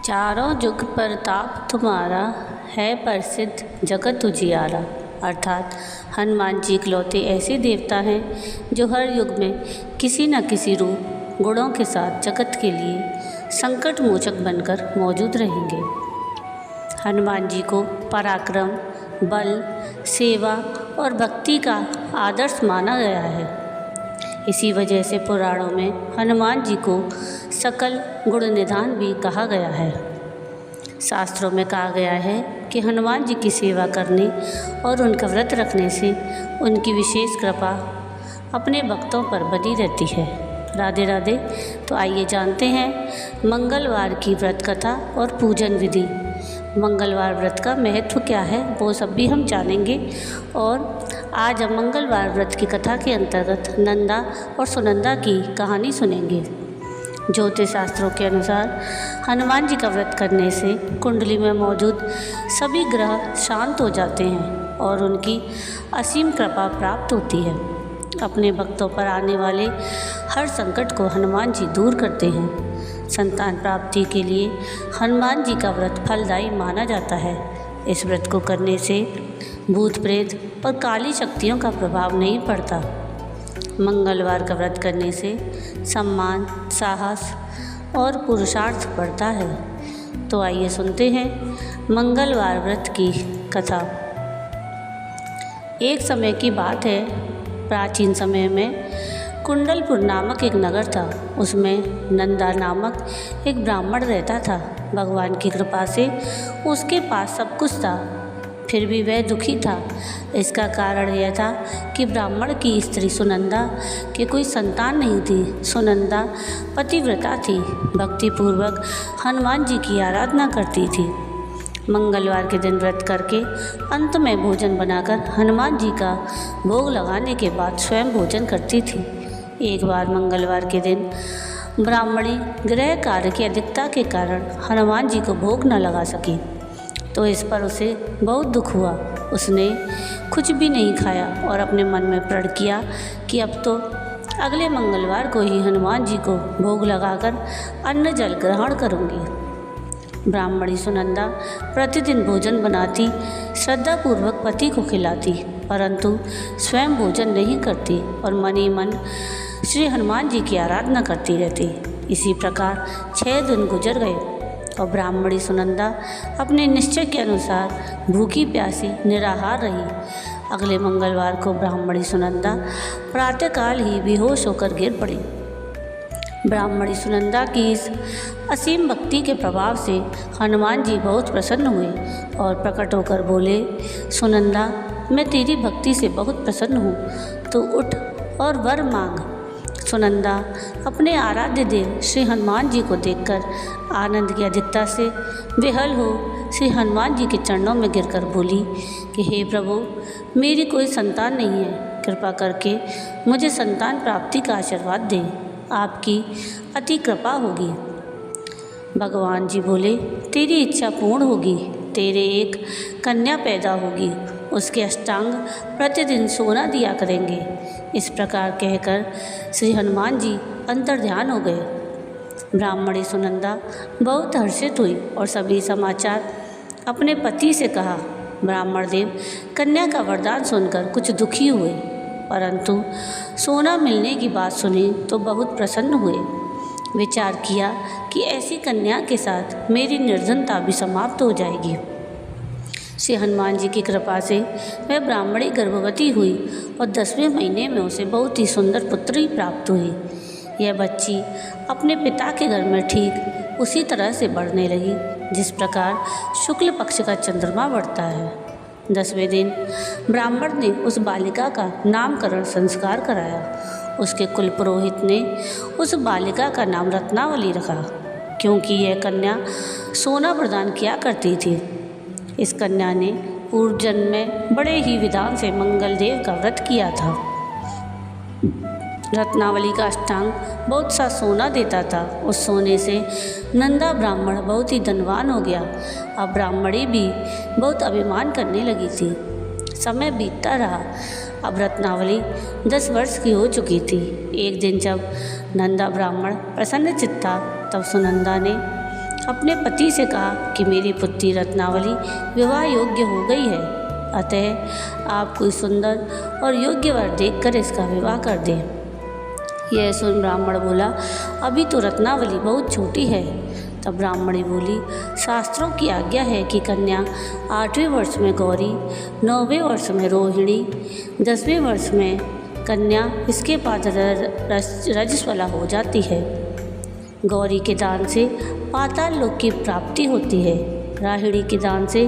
चारों जुग प्रताप तुम्हारा है प्रसिद्ध जगत उजियारा। अर्थात हनुमान जी इकलौते ऐसे देवता हैं जो हर युग में किसी न किसी रूप गुणों के साथ जगत के लिए संकट मोचक बनकर मौजूद रहेंगे। हनुमान जी को पराक्रम, बल, सेवा और भक्ति का आदर्श माना गया है। इसी वजह से पुराणों में हनुमान जी को सकल गुण निधान भी कहा गया है। शास्त्रों में कहा गया है कि हनुमान जी की सेवा करने और उनका व्रत रखने से उनकी विशेष कृपा अपने भक्तों पर बनी रहती है। राधे राधे। तो आइए जानते हैं मंगलवार की व्रत कथा और पूजन विधि। मंगलवार व्रत का महत्व क्या है वो सब भी हम जानेंगे। और आज हम मंगलवार व्रत की कथा के अंतर्गत नंदा और सुनंदा की कहानी सुनेंगे। ज्योतिष शास्त्रों के अनुसार हनुमान जी का व्रत करने से कुंडली में मौजूद सभी ग्रह शांत हो जाते हैं और उनकी असीम कृपा प्राप्त होती है। अपने भक्तों पर आने वाले हर संकट को हनुमान जी दूर करते हैं। संतान प्राप्ति के लिए हनुमान जी का व्रत फलदायी माना जाता है। इस व्रत को करने से भूत प्रेत और काली शक्तियों का प्रभाव नहीं पड़ता। मंगलवार का व्रत करने से सम्मान, साहस और पुरुषार्थ बढ़ता है। तो आइए सुनते हैं मंगलवार व्रत की कथा। एक समय की बात है, प्राचीन समय में कुंडलपुर नामक एक नगर था। उसमें नंदा नामक एक ब्राह्मण रहता था। भगवान की कृपा से उसके पास सब कुछ था, फिर भी वह दुखी था। इसका कारण यह था कि ब्राह्मण की स्त्री सुनंदा के कोई संतान नहीं थी। सुनंदा पतिव्रता थी, भक्तिपूर्वक हनुमान जी की आराधना करती थी। मंगलवार के दिन व्रत करके अंत में भोजन बनाकर हनुमान जी का भोग लगाने के बाद स्वयं भोजन करती थी। एक बार मंगलवार के दिन ब्राह्मणी गृह कार्य की अधिकता के कारण हनुमान जी को भोग न लगा सकी, तो इस पर उसे बहुत दुख हुआ। उसने कुछ भी नहीं खाया और अपने मन में प्रण किया कि अब तो अगले मंगलवार को ही हनुमान जी को भोग लगाकर अन्न जल ग्रहण करूँगी। ब्राह्मणी सुनंदा प्रतिदिन भोजन बनाती, श्रद्धापूर्वक पति को खिलाती, परंतु स्वयं भोजन नहीं करती और मन ही मन श्री हनुमान जी की आराधना करती रहती। इसी प्रकार 6 दिन गुजर गए और ब्राह्मणी सुनंदा अपने निश्चय के अनुसार भूखी प्यासी निराहार रही। अगले मंगलवार को ब्राह्मणी सुनंदा प्रातःकाल ही बेहोश होकर गिर पड़ी। ब्राह्मणी सुनंदा की इस असीम भक्ति के प्रभाव से हनुमान जी बहुत प्रसन्न हुए और प्रकट होकर बोले, सुनंदा, मैं तेरी भक्ति से बहुत प्रसन्न हूँ, तो उठ और वर मांग। सुनंदा अपने आराध्य देव श्री हनुमान जी को देखकर आनंद की अधिकता से विहल हो श्री हनुमान जी के चरणों में गिरकर बोली कि हे प्रभु, मेरी कोई संतान नहीं है, कृपा करके मुझे संतान प्राप्ति का आशीर्वाद दें, आपकी अति कृपा होगी। भगवान जी बोले, तेरी इच्छा पूर्ण होगी, तेरे एक कन्या पैदा होगी, उसके अष्टांग प्रतिदिन सोना दिया करेंगे। इस प्रकार कहकर श्री हनुमान जी अंतर्ध्यान हो गए। ब्राह्मणी सुनंदा बहुत हर्षित हुई और सभी समाचार अपने पति से कहा। ब्राह्मण देव कन्या का वरदान सुनकर कुछ दुखी हुए, परंतु सोना मिलने की बात सुनी तो बहुत प्रसन्न हुए। विचार किया कि ऐसी कन्या के साथ मेरी निर्धनता भी समाप्त हो जाएगी। श्री हनुमान जी की कृपा से वह ब्राह्मणी गर्भवती हुई और 10वें महीने में उसे बहुत ही सुंदर पुत्री प्राप्त हुई। यह बच्ची अपने पिता के घर में ठीक उसी तरह से बढ़ने लगी जिस प्रकार शुक्ल पक्ष का चंद्रमा बढ़ता है। 10वें दिन ब्राह्मण ने उस बालिका का नामकरण संस्कार कराया। उसके कुल पुरोहित ने उस बालिका का नाम रत्नावली रखा, क्योंकि यह कन्या सोना प्रदान किया करती थी। इस कन्या ने पूर्व जन्म में बड़े ही विधान से मंगल देव का व्रत किया था। रत्नावली का अष्टांग बहुत सा सोना देता था। उस सोने से नंदा ब्राह्मण बहुत ही धनवान हो गया। अब ब्राह्मणी भी बहुत अभिमान करने लगी थी। समय बीतता रहा। अब रत्नावली 10 वर्ष की हो चुकी थी। एक दिन जब नंदा ब्राह्मण प्रसन्न चित्त था, तब सुनंदा ने अपने पति से कहा कि मेरी पुत्री रत्नावली विवाह योग्य हो गई है, अतः आप कोई सुंदर और योग्य वर देखकर इसका विवाह कर दें। यह सुन ब्राह्मण बोला, अभी तो रत्नावली बहुत छोटी है। तब ब्राह्मणी बोली, शास्त्रों की आज्ञा है कि कन्या 8वें वर्ष में गौरी, 9वें वर्ष में रोहिणी, 10वें वर्ष में कन्या इसके बाद रजस्वला हो जाती है। गौरी के दान से पाताल लोक की प्राप्ति होती है, राहिणी के दान से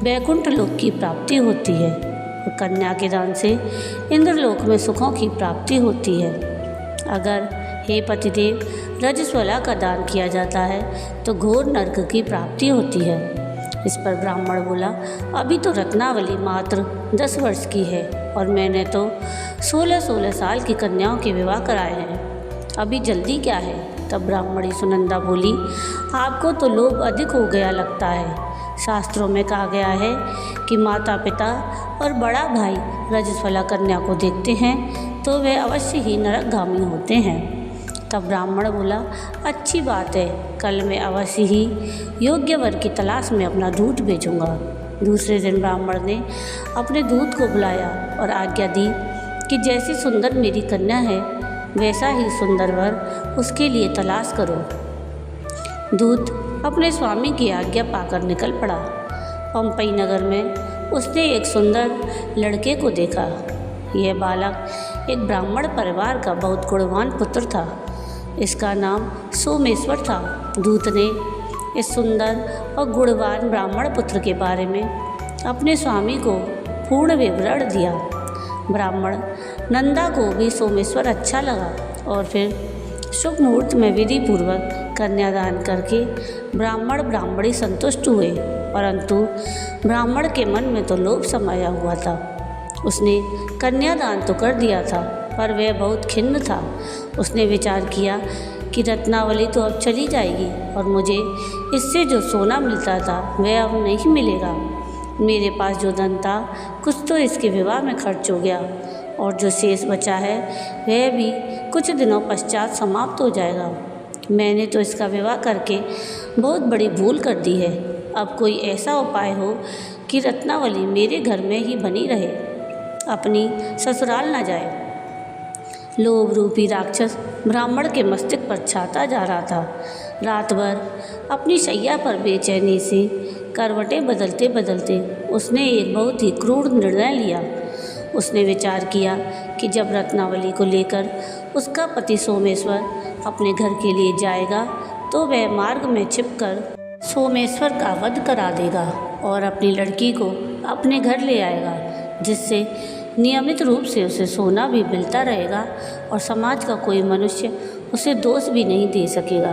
वैकुंठ लोक की प्राप्ति होती है और कन्या के दान से इंद्रलोक में सुखों की प्राप्ति होती है। अगर हे पतिदेव रजस्वला का दान किया जाता है तो घोर नरक की प्राप्ति होती है। इस पर ब्राह्मण बोला, अभी तो रत्नावली मात्र 10 वर्ष की है और मैंने तो 16-16 साल की कन्याओं के विवाह कराए हैं, अभी जल्दी क्या है। तब ब्राह्मणी सुनंदा बोली, आपको तो लोभ अधिक हो गया लगता है। शास्त्रों में कहा गया है कि माता पिता और बड़ा भाई रजस्वला कन्या को देखते हैं तो वे अवश्य ही नरकगामी होते हैं। तब ब्राह्मण बोला, अच्छी बात है, कल मैं अवश्य ही योग्य वर की तलाश में अपना दूत भेजूंगा। दूसरे दिन ब्राह्मण ने अपने दूत को बुलाया और आज्ञा दी कि जैसी सुंदर मेरी कन्या है वैसा ही सुंदर वर उसके लिए तलाश करो। दूत अपने स्वामी की आज्ञा पाकर निकल पड़ा। पंपई नगर में उसने एक सुंदर लड़के को देखा। यह बालक एक ब्राह्मण परिवार का बहुत गुणवान पुत्र था। इसका नाम सोमेश्वर था। दूत ने इस सुंदर और गुणवान ब्राह्मण पुत्र के बारे में अपने स्वामी को पूर्ण विवरण दिया। ब्राह्मण नंदा को भी सोमेश्वर अच्छा लगा और फिर शुभ मुहूर्त में विधि पूर्वक कन्यादान करके ब्राह्मण ब्राह्मणी संतुष्ट हुए, परंतु ब्राह्मण के मन में तो लोभ समाया हुआ था। उसने कन्यादान तो कर दिया था पर वह बहुत खिन्न था। उसने विचार किया कि रत्नावली तो अब चली जाएगी और मुझे इससे जो सोना मिलता था वह अब नहीं मिलेगा। मेरे पास जो धन था कुछ तो इसके विवाह में खर्च हो गया और जो शेष बचा है वह भी कुछ दिनों पश्चात समाप्त हो जाएगा। मैंने तो इसका विवाह करके बहुत बड़ी भूल कर दी है। अब कोई ऐसा उपाय हो कि रत्नावली मेरे घर में ही बनी रहे, अपनी ससुराल न जाए। लोभ रूपी राक्षस ब्राह्मण के मस्तिष्क पर छाता जा रहा था। रात भर अपनी शैया पर बेचैनी से करवटें बदलते बदलते उसने एक बहुत ही क्रूर निर्णय लिया। उसने विचार किया कि जब रत्नावली को लेकर उसका पति सोमेश्वर अपने घर के लिए जाएगा तो वह मार्ग में छिपकर सोमेश्वर का वध करा देगा और अपनी लड़की को अपने घर ले आएगा, जिससे नियमित रूप से उसे सोना भी मिलता रहेगा और समाज का कोई मनुष्य उसे दोष भी नहीं दे सकेगा।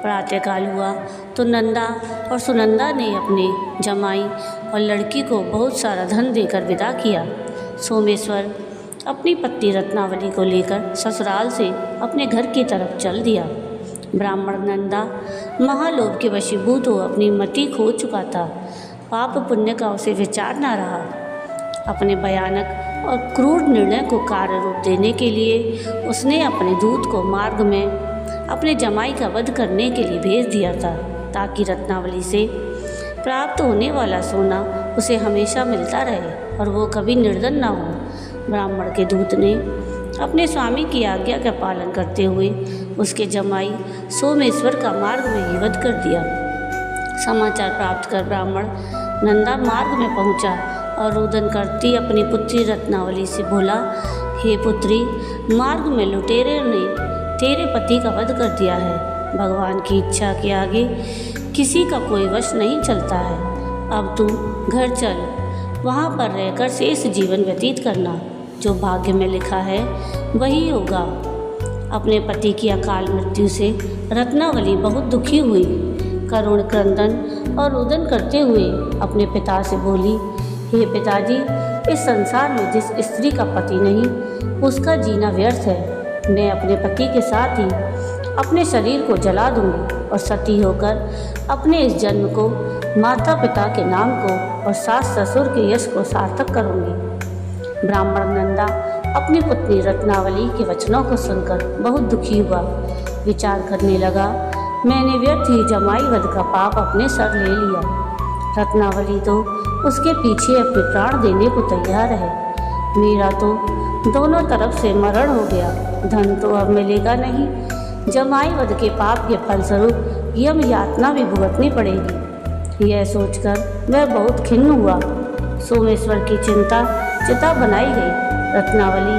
प्रातःकाल हुआ तो नंदा और सुनंदा ने अपने जमाई और लड़की को बहुत सारा धन देकर विदा किया। सोमेश्वर अपनी पत्नी रत्नावली को लेकर ससुराल से अपने घर की तरफ चल दिया। ब्राह्मण नंदा महालोभ के वशीभूत हो अपनी मति खो चुका था। पाप पुण्य का उसे विचार न रहा। अपने भयानक और क्रूर निर्णय को कार्य रूप देने के लिए उसने अपने दूत को मार्ग में अपने जमाई का वध करने के लिए भेज दिया था, ताकि रत्नावली से प्राप्त होने वाला सोना उसे हमेशा मिलता रहे और वो कभी निर्धन न हो। ब्राह्मण के दूत ने अपने स्वामी की आज्ञा का पालन करते हुए उसके जमाई सोमेश्वर का मार्ग में ही वध कर दिया। समाचार प्राप्त कर ब्राह्मण नंदा मार्ग में पहुंचा और रुदन करती अपनी पुत्री रत्नावली से बोला, हे पुत्री, मार्ग में लुटेरे ने तेरे पति का वध कर दिया है। भगवान की इच्छा के आगे किसी का कोई वश नहीं चलता है। अब तू घर चल, वहाँ पर रहकर शेष जीवन व्यतीत करना। जो भाग्य में लिखा है वही होगा। अपने पति की अकाल मृत्यु से रत्नावली बहुत दुखी हुई। करुण क्रंदन और रुदन करते हुए अपने पिता से बोली, हे पिताजी, इस संसार में जिस स्त्री का पति नहीं उसका जीना व्यर्थ है। मैं अपने पति के साथ ही अपने शरीर को जला दूंगी और सती होकर अपने इस जन्म को माता पिता के नाम को और सास ससुर के यश को सार्थक करूंगी। ब्राह्मण नंदा अपनी पुत्री रत्नावली के वचनों को सुनकर बहुत दुखी हुआ। विचार करने लगा मैंने व्यर्थ ही जमाई वध का पाप अपने सर ले लिया। रत्नावली तो उसके पीछे अपने प्राण देने को तैयार है। मेरा तो दोनों तरफ से मरण हो गया, धन तो अब मिलेगा नहीं, जमाई वध के पाप के फलस्वरूप यम यातना भी भुगतनी पड़ेगी। यह सोचकर वह बहुत खिन्न हुआ। सोमेश्वर की चिता बनाई गई। रत्नावली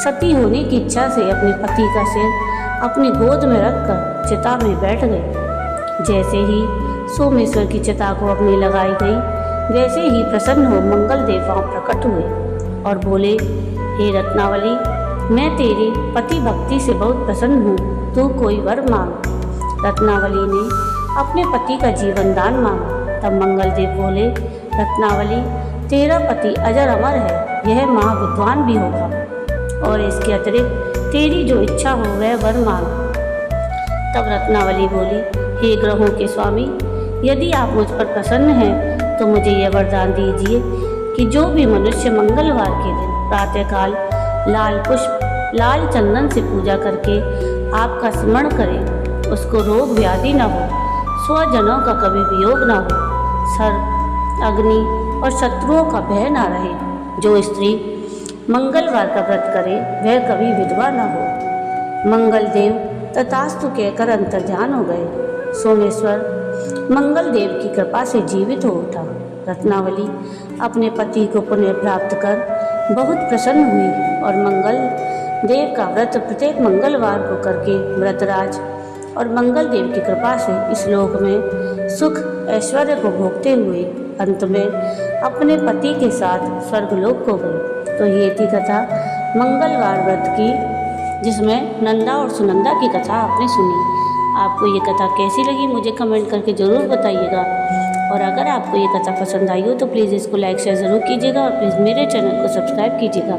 सती होने की इच्छा से अपने पति का सिर अपनी गोद में रखकर चिता में बैठ गई। जैसे ही सोमेश्वर की चिता को अपनी लगाई गई, वैसे ही प्रसन्न हो मंगल देव वहाँ प्रकट हुए और बोले, हे रत्नावली, मैं तेरी पति भक्ति से बहुत प्रसन्न हूँ, तू कोई वर मांग। रत्नावली ने अपने पति का जीवन दान मांगा। तब मंगल देव बोले, रत्नावली, तेरा पति अजर अमर है, यह महाविद्वान भी होगा और इसके अतिरिक्त तेरी जो इच्छा हो वह वर मांग। तब रत्नावली बोली, हे ग्रहों के स्वामी, यदि आप मुझ पर प्रसन्न हैं तो मुझे यह वरदान दीजिए कि जो भी मनुष्य मंगलवार के दिन प्रातःकाल लाल पुष्प लाल चंदन से पूजा करके आपका स्मरण करे, उसको रोग व्याधि न हो, स्वजनों का कभी वियोग न हो, सर्प अग्नि और शत्रुओं का भय न रहे। जो स्त्री मंगलवार का व्रत करे वह कभी विधवा न हो। मंगल देव तथास्तु कहकर अंतर्ध्यान हो गए। सोमेश्वर मंगल देव की कृपा से जीवित हो उठा। रत्नावली अपने पति को पुनः प्राप्त कर बहुत प्रसन्न हुई और मंगल देव का व्रत प्रत्येक मंगलवार को करके व्रतराज और मंगल देव की कृपा से इस लोक में सुख ऐश्वर्य को भोगते हुए अंत में अपने पति के साथ स्वर्गलोक को गए। तो ये थी कथा मंगलवार व्रत की, जिसमें नंदा और सुनंदा की कथा आपने सुनी। आपको ये कथा कैसी लगी मुझे कमेंट करके ज़रूर बताइएगा, और अगर आपको ये कथा पसंद आई हो तो प्लीज़ इसको लाइक शेयर ज़रूर कीजिएगा और प्लीज़ मेरे चैनल को सब्सक्राइब कीजिएगा।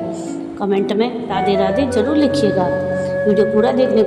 कमेंट में राधे राधे ज़रूर लिखिएगा। वीडियो पूरा देखने के लिए